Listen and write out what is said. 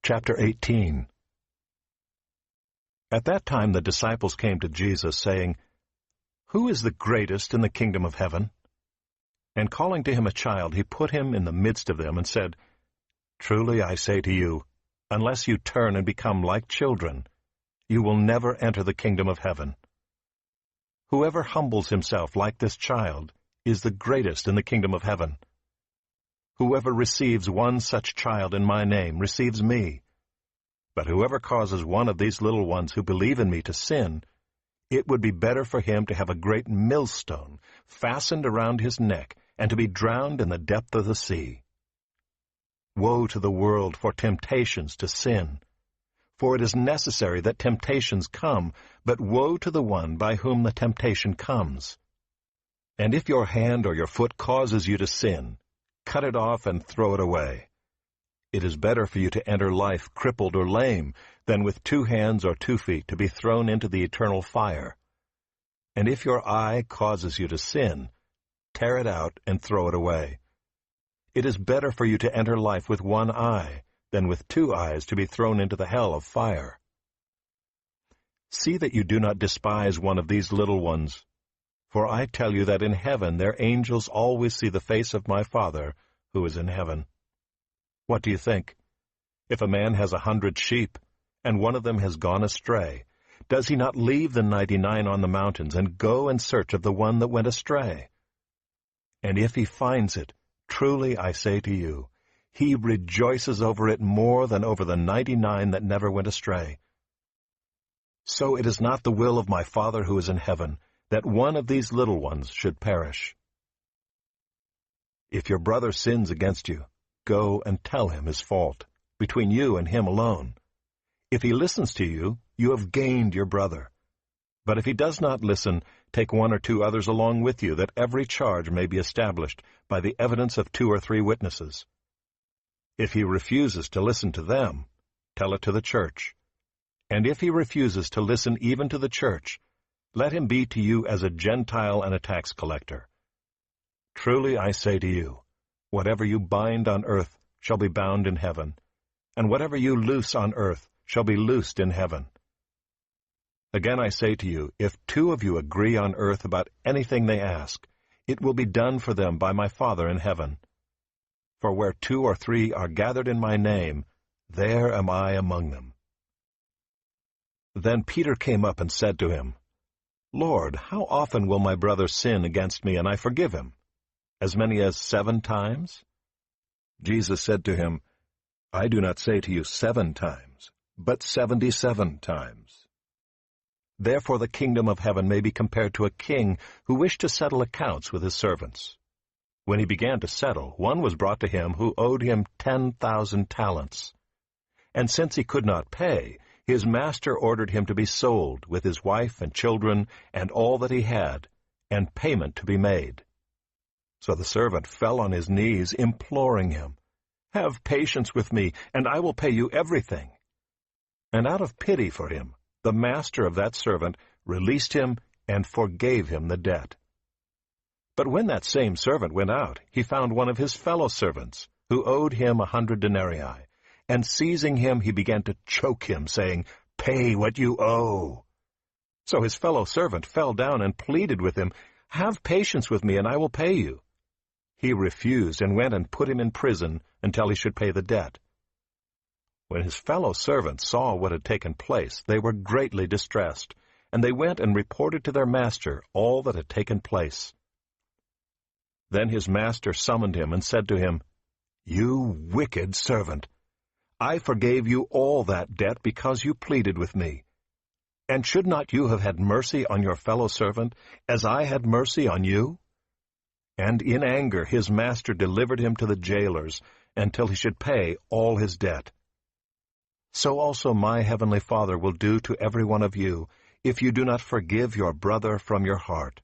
Chapter 18. At that time the disciples came to Jesus, saying, "Who is the greatest in the kingdom of heaven?" And calling to him a child, he put him in the midst of them and said, "Truly I say to you, unless you turn and become like children, you will never enter the kingdom of heaven. Whoever humbles himself like this child is the greatest in the kingdom of heaven. Whoever receives one such child in my name receives me. But whoever causes one of these little ones who believe in me to sin, it would be better for him to have a great millstone fastened around his neck and to be drowned in the depth of the sea. Woe to the world for temptations to sin! For it is necessary that temptations come, but woe to the one by whom the temptation comes. And if your hand or your foot causes you to sin, cut it off and throw it away. It is better for you to enter life crippled or lame than with 2 hands or 2 feet to be thrown into the eternal fire. And if your eye causes you to sin, tear it out and throw it away. It is better for you to enter life with 1 eye than with 2 eyes to be thrown into the hell of fire. See that you do not despise one of these little ones. For I tell you that in heaven their angels always see the face of my Father who is in heaven. What do you think? If a man has 100 sheep, and one of them has gone astray, does he not leave the 99 on the mountains and go in search of the one that went astray? And if he finds it, truly I say to you, he rejoices over it more than over the 99 that never went astray. So it is not the will of my Father who is in heaven that one of these little ones should perish. If your brother sins against you, go and tell him his fault, between you and him alone. If he listens to you, you have gained your brother. But if he does not listen, take 1 or 2 others along with you, that every charge may be established by the evidence of 2 or 3 witnesses. If he refuses to listen to them, tell it to the church. And if he refuses to listen even to the church, let him be to you as a Gentile and a tax collector. Truly I say to you, whatever you bind on earth shall be bound in heaven, and whatever you loose on earth shall be loosed in heaven. Again I say to you, if 2 of you agree on earth about anything they ask, it will be done for them by my Father in heaven. For where 2 or 3 are gathered in my name, there am I among them." Then Peter came up and said to him, "Lord, how often will my brother sin against me and I forgive him? As many as 7 times? Jesus said to him, "I do not say to you 7 times, but 77 times. Therefore the kingdom of heaven may be compared to a king who wished to settle accounts with his servants. When he began to settle, one was brought to him who owed him 10,000 talents. And since he could not pay, his master ordered him to be sold with his wife and children and all that he had, and payment to be made. So the servant fell on his knees, imploring him, 'Have patience with me, and I will pay you everything.' And out of pity for him, the master of that servant released him and forgave him the debt. But when that same servant went out, he found one of his fellow servants, who owed him 100 denarii, and seizing him he began to choke him, saying, 'Pay what you owe.' So his fellow servant fell down and pleaded with him, 'Have patience with me, and I will pay you.' He refused and went and put him in prison until he should pay the debt. When his fellow servants saw what had taken place, they were greatly distressed, and they went and reported to their master all that had taken place. Then his master summoned him and said to him, 'You wicked servant! I forgave you all that debt because you pleaded with me. And should not you have had mercy on your fellow servant, as I had mercy on you?' And in anger his master delivered him to the jailers until he should pay all his debt. So also my heavenly Father will do to every one of you, if you do not forgive your brother from your heart.